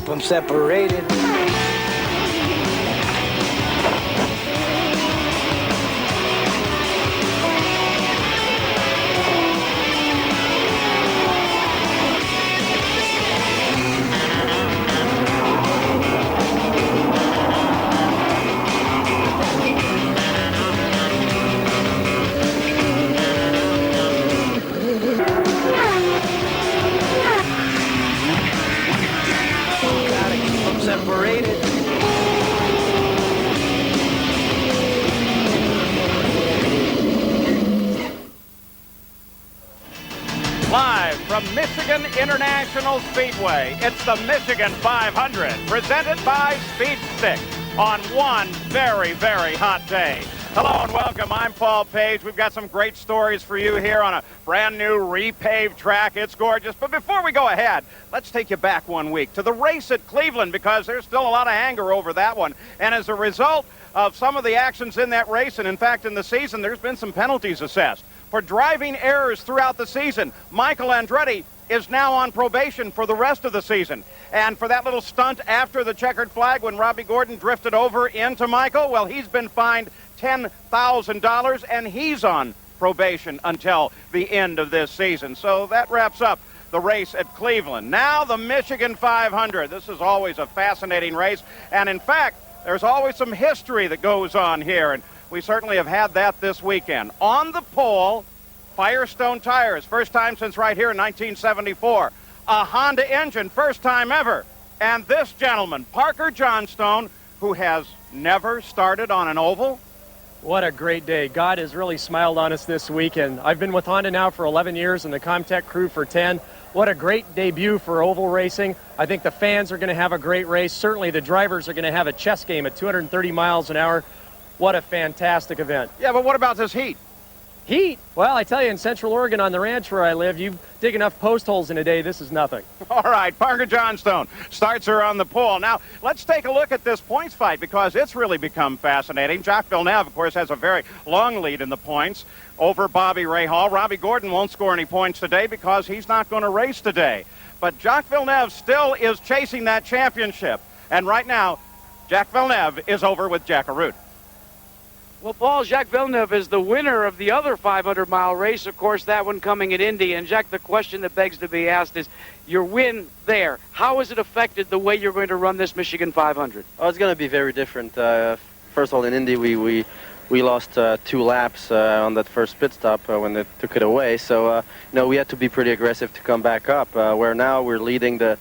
them separated. International Speedway. It's the Michigan 500, presented by Speed Stick on one very, very hot day. Hello and welcome. I'm Paul Page. We've got some great stories for you here on a brand new repaved track. It's gorgeous. But before we go ahead, let's take you back 1 week to the race at Cleveland, because there's still a lot of anger over that one. And as a result of some of the actions in that race, and in fact in the season, there's been some penalties assessed for driving errors throughout the season. Michael Andretti is now on probation for the rest of the season. And for that little stunt after the checkered flag when Robbie Gordon drifted over into Michael, well, he's been fined $10,000 and he's on probation until the end of this season. So that wraps up the race at Cleveland. Now the Michigan 500. This is always a fascinating race. And in fact, there's always some history that goes on here. And we certainly have had that this weekend. On the pole, Firestone tires, first time since right here in 1974. A Honda engine, first time ever. And this gentleman, Parker Johnstone, who has never started on an oval. What a great day. God has really smiled on us this weekend. I've been with Honda now for 11 years and the Comtech crew for 10. What a great debut for oval racing. I think the fans are going to have a great race. Certainly the drivers are going to have a chess game at 230 miles an hour. What a fantastic event. Yeah, but what about this heat? Heat? Well, I tell you, in Central Oregon on the ranch where I live, you dig enough post holes in a day, this is nothing. All right, Parker Johnstone starts her on the pole. Now, let's take a look at this points fight, because it's really become fascinating. Jacques Villeneuve, of course, has a very long lead in the points over Bobby Rahal. Robbie Gordon won't score any points today because he's not going to race today. But Jacques Villeneuve still is chasing that championship. And right now, Jacques Villeneuve is over with Jack Arute. Well, Paul, Jacques Villeneuve is the winner of the other 500-mile race, of course, that one coming at Indy. And, Jack, the question that begs to be asked is, your win there, how has it affected the way you're going to run this Michigan 500? Oh, it's going to be very different. First of all, in Indy, we lost 2 laps on that first pit stop when they took it away. So, we had to be pretty aggressive to come back up. Where now we're leading the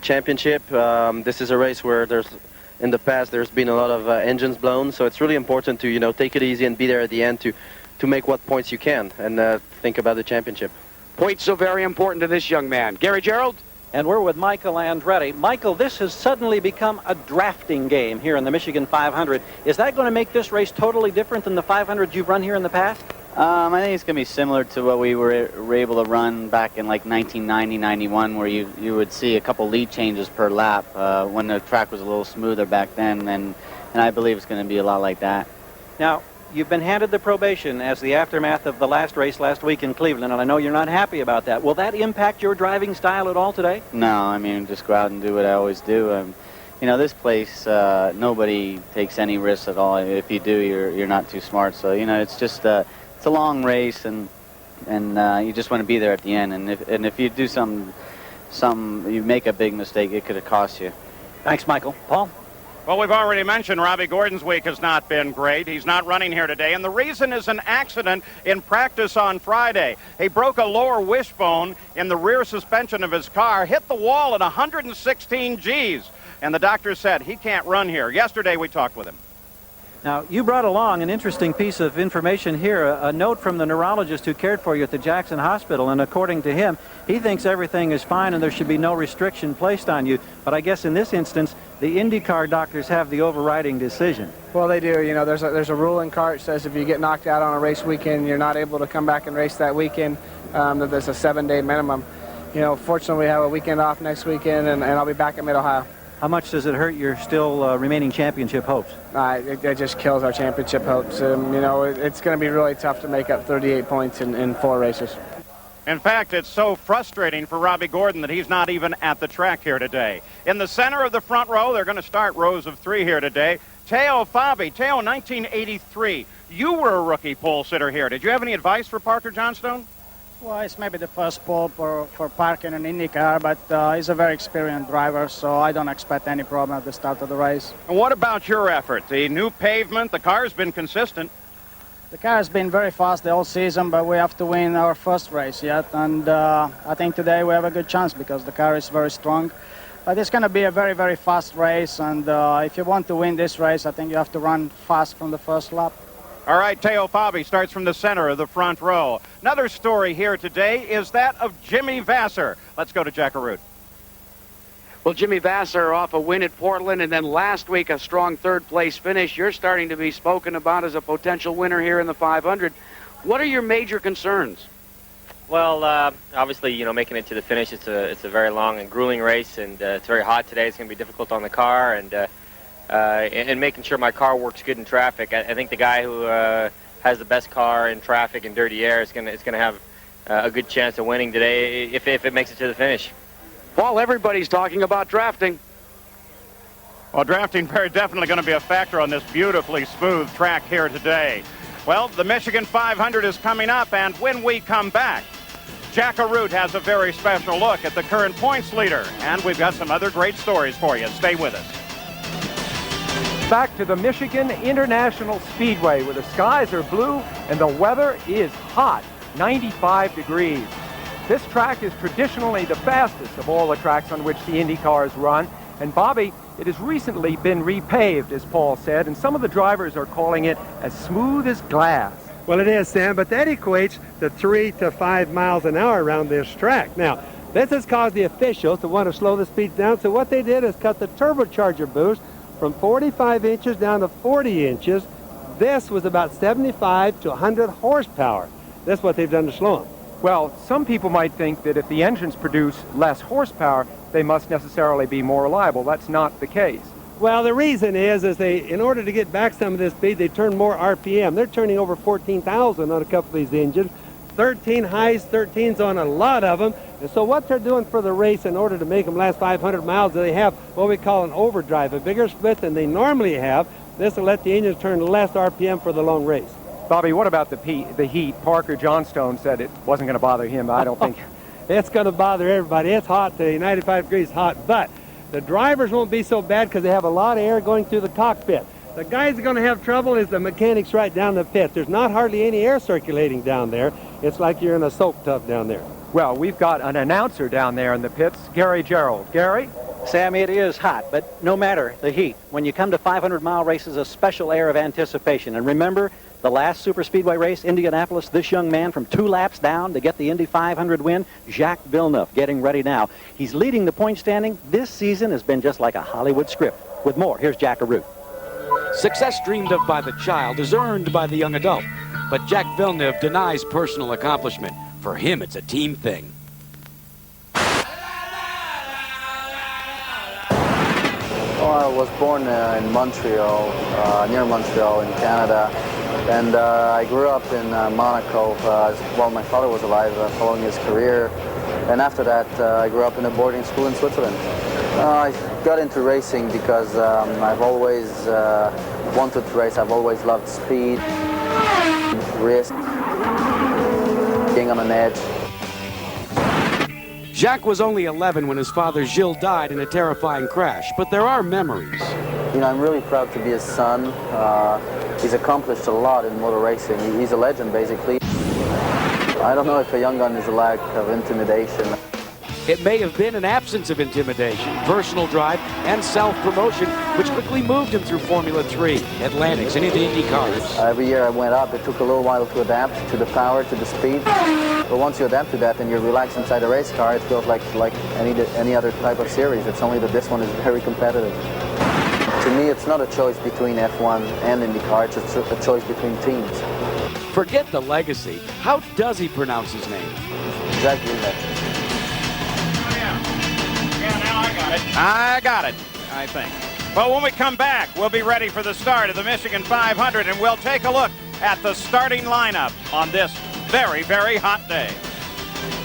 championship. This is a race where in the past, there's been a lot of engines blown, so it's really important to, take it easy and be there at the end to make what points you can and think about the championship. Points so very important to this young man. Gary Gerould? And we're with Michael Andretti. Michael, this has suddenly become a drafting game here in the Michigan 500. Is that going to make this race totally different than the 500 you've run here in the past? I think it's going to be similar to what we were able to run back in like 1990, 91, where you would see a couple lead changes per lap when the track was a little smoother back then, and I believe it's going to be a lot like that. Now, you've been handed the probation as the aftermath of the last race last week in Cleveland, and I know you're not happy about that. Will that impact your driving style at all today? No, I mean, just go out and do what I always do. This place, nobody takes any risks at all. If you do, you're not too smart. So, it's just... it's a long race, and you just want to be there at the end. And if you do you make a big mistake, it could have cost you. Thanks, Michael. Paul? Well, we've already mentioned Robbie Gordon's week has not been great. He's not running here today, and the reason is an accident in practice on Friday. He broke a lower wishbone in the rear suspension of his car, hit the wall at 116 Gs, and the doctor said he can't run here. Yesterday we talked with him. Now, you brought along an interesting piece of information here, a note from the neurologist who cared for you at the Jackson Hospital, and according to him, he thinks everything is fine and there should be no restriction placed on you. But I guess in this instance, the IndyCar doctors have the overriding decision. Well, they do. There's a rule in CART that says if you get knocked out on a race weekend, you're not able to come back and race that weekend. That there's a 7-day minimum. Fortunately, we have a weekend off next weekend, and I'll be back in Mid-Ohio. How much does it hurt your still remaining championship hopes? It just kills our championship hopes. It's going to be really tough to make up 38 points in 4 races. In fact, it's so frustrating for Robbie Gordon that he's not even at the track here today. In the center of the front row, they're going to start rows of 3 here today. Teo Fabi. Teo, 1983. You were a rookie pole sitter here. Did you have any advice for Parker Johnstone? Well, it's maybe the first pole for Parker in an IndyCar, but he's a very experienced driver, so I don't expect any problem at the start of the race. And what about your effort? The new pavement, the car's been consistent. The car has been very fast the whole season, but we have to win our first race yet, and I think today we have a good chance because the car is very strong. But it's going to be a very, very fast race, and if you want to win this race, I think you have to run fast from the first lap. All right, Teo Fabi starts from the center of the front row. Another story here today is that of Jimmy Vasser. Let's go to Jack Arute. Well, Jimmy Vasser off a win at Portland, and then last week a strong third-place finish. You're starting to be spoken about as a potential winner here in the 500. What are your major concerns? Well, obviously, making it to the finish, it's a very long and grueling race, and it's very hot today. It's going to be difficult on the car, and making sure my car works good in traffic. I think the guy who has the best car in traffic and dirty air is going to have a good chance of winning today if it makes it to the finish. Paul, everybody's talking about drafting. Well, drafting very definitely going to be a factor on this beautifully smooth track here today. Well, the Michigan 500 is coming up, and when we come back, Jack Arute has a very special look at the current points leader, and we've got some other great stories for you. Stay with us. Back to the Michigan International Speedway, where the skies are blue and the weather is hot, 95 degrees. This track is traditionally the fastest of all the tracks on which the Indy cars run. And Bobby, it has recently been repaved, as Paul said, and some of the drivers are calling it as smooth as glass. Well, it is, Sam, but that equates to 3 to 5 miles an hour around this track. Now, this has caused the officials to want to slow the speeds down, so what they did is cut the turbocharger boost from 45 inches down to 40 inches. This was about 75 to 100 horsepower. That's what they've done to slow them. Well, some people might think that if the engines produce less horsepower, they must necessarily be more reliable. That's not the case. Well, the reason is they, in order to get back some of this speed, they turn more RPM. They're turning over 14,000 on a couple of these engines, 13 highs, 13s on a lot of them. And so what they're doing for the race in order to make them last 500 miles, they have what we call an overdrive, a bigger split than they normally have. This will let the engines turn less RPM for the long race. Bobby, what about the heat? Parker Johnstone said it wasn't going to bother him. I don't think. It's going to bother everybody. It's hot today, 95 degrees hot, but the drivers won't be so bad because they have a lot of air going through the cockpit. The guys that are going to have trouble is the mechanics right down the pit. There's not hardly any air circulating down there. It's like you're in a soap tub down there. Well, we've got an announcer down there in the pits, Gary Gerald. Gary? Sam, it is hot, but no matter the heat. When you come to 500-mile races, a special air of anticipation. And remember, the last superspeedway race, Indianapolis, this young man from 2 laps down to get the Indy 500 win, Jacques Villeneuve, getting ready now. He's leading the point standing. This season has been just like a Hollywood script. With more, here's Jack Arute. Success dreamed of by the child is earned by the young adult. But Jacques Villeneuve denies personal accomplishment. For him, it's a team thing. Well, I was born in Montreal, near Montreal in Canada. And I grew up in Monaco while my father was alive, following his career. And after that, I grew up in a boarding school in Switzerland. I got into racing because I've always wanted to race. I've always loved speed, risk, being on an edge. Jacques was only 11 when his father Gilles died in a terrifying crash, but there are memories. You know, I'm really proud to be his son. He's accomplished a lot in motor racing. He's a legend, basically. I don't know if a young gun is a lack of intimidation. It may have been an absence of intimidation, personal drive, and self-promotion, which quickly moved him through Formula 3, Atlantics, and into Indy cars. Every year I went up, it took a little while to adapt to the power, to the speed. But once you adapt to that and you're relaxed inside a race car, it feels like any other type of series. It's only that this one is very competitive. To me, it's not a choice between F1 and IndyCar, it's a choice between teams. Forget the legacy. How does he pronounce his name? Jacques Villeneuve. Yeah, now I got it, I think. Well, when we come back, we'll be ready for the start of the Michigan 500, and we'll take a look at the starting lineup on this very, very hot day.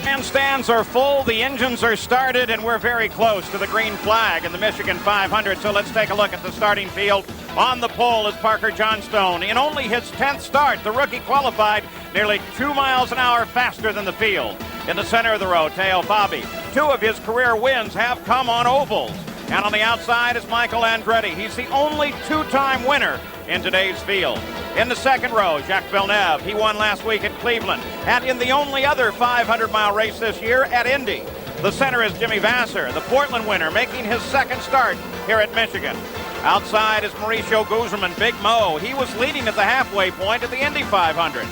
Grandstands are full, the engines are started, and we're very close to the green flag in the Michigan 500. So let's take a look at the starting field. On the pole is Parker Johnstone. In only his 10th start, the rookie qualified nearly 2 miles an hour faster than the field. In the center of the row, Teo Fabi. 2 of his career wins have come on ovals. And on the outside is Michael Andretti. He's the only 2-time winner in today's field. In the second row, Jacques Villeneuve. He won last week at Cleveland. And in the only other 500-mile race this year at Indy. The center is Jimmy Vasser, the Portland winner, making his second start here at Michigan. Outside is Mauricio Guzman, Big Mo. He was leading at the halfway point at the Indy 500.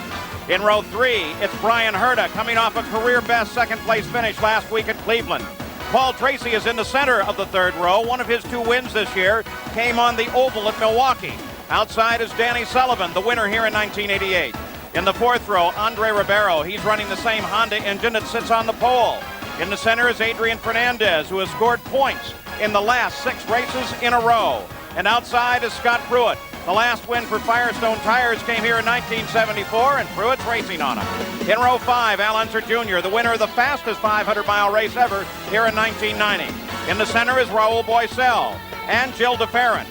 In row 3, it's Brian Herta coming off a career-best second-place finish last week at Cleveland. Paul Tracy is in the center of the third row. One of his 2 wins this year came on the oval at Milwaukee. Outside is Danny Sullivan, the winner here in 1988. In the fourth row, Andre Ribeiro. He's running the same Honda engine that sits on the pole. In the center is Adrian Fernandez, who has scored points in the last 6 races in a row. And outside is Scott Pruitt. The last win for Firestone Tires came here in 1974, and Pruitt's racing on him. In row 5, Al Unser Jr., the winner of the fastest 500-mile race ever here in 1990. In the center is Raul Boesel and Gilles de Ferran.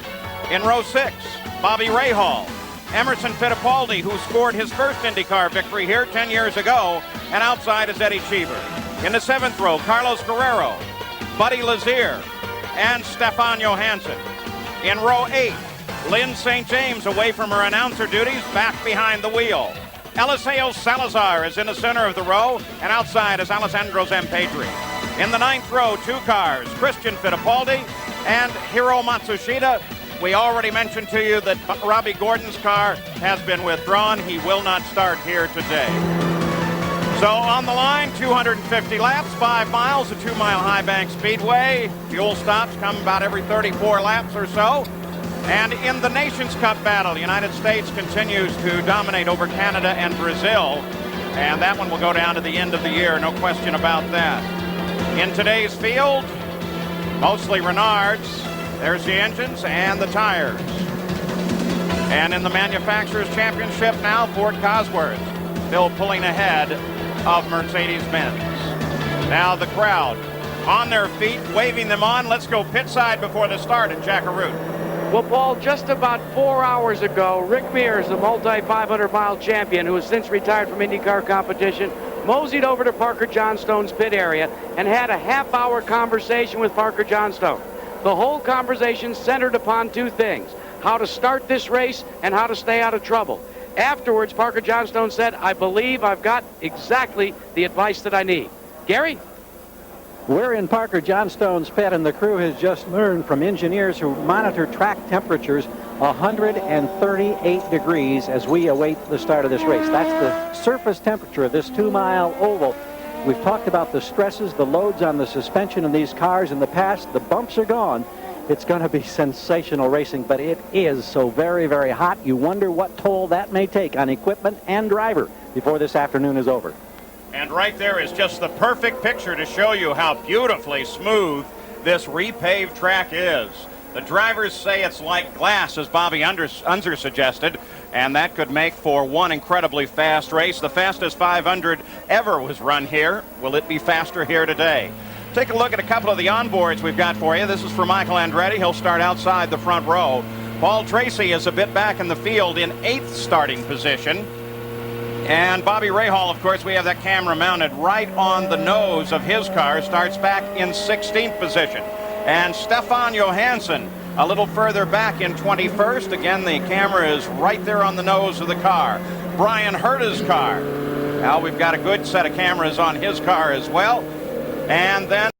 In row 6, Bobby Rahal, Emerson Fittipaldi, who scored his first IndyCar victory here 10 years ago, and outside is Eddie Cheever. In the 7th row, Carlos Guerrero, Buddy Lazier, and Stefan Johansson. In row 8, Lynn St. James, away from her announcer duties, back behind the wheel. Eliseo Salazar is in the center of the row, and outside is Alessandro Zampedri. In the 9th row, 2 cars, Christian Fittipaldi and Hiro Matsushita. We already mentioned to you that Robbie Gordon's car has been withdrawn. He will not start here today. So on the line, 250 laps, 5 miles, a 2-mile high bank speedway. Fuel stops come about every 34 laps or so. And in the Nations Cup battle, the United States continues to dominate over Canada and Brazil. And that one will go down to the end of the year, no question about that. In today's field, mostly Renards. There's the engines and the tires. And in the Manufacturers' Championship now, Ford Cosworth still pulling ahead of Mercedes-Benz. Now the crowd on their feet, waving them on. Let's go pit side before the start at Jackaroo. Well, Paul, just about 4 hours ago, Rick Mears, the multi-500-mile champion who has since retired from IndyCar competition, moseyed over to Parker Johnstone's pit area and had a half-hour conversation with Parker Johnstone. The whole conversation centered upon 2 things: how to start this race and how to stay out of trouble. Afterwards, Parker Johnstone said, "I believe I've got exactly the advice that I need." Gary? We're in Parker Johnstone's pit, and the crew has just learned from engineers who monitor track temperatures 138 degrees as we await the start of this race. That's the surface temperature of this 2-mile oval. We've talked about the stresses, the loads on the suspension in these cars in the past. The bumps are gone. It's going to be sensational racing, but it is so very, very hot. You wonder what toll that may take on equipment and driver before this afternoon is over. And right there is just the perfect picture to show you how beautifully smooth this repaved track is. The drivers say it's like glass, as Bobby Unser suggested, and that could make for one incredibly fast race. The fastest 500 ever was run here. Will it be faster here today? Take a look at a couple of the onboards we've got for you. This is for Michael Andretti. He'll start outside the front row. Paul Tracy is a bit back in the field in 8th starting position. And Bobby Rahal, of course, we have that camera mounted right on the nose of his car, starts back in 16th position. And Stefan Johansson a little further back in 21st. Again, the camera is right there on the nose of the car. Brian Herta's car. Now we've got a good set of cameras on his car as well. And then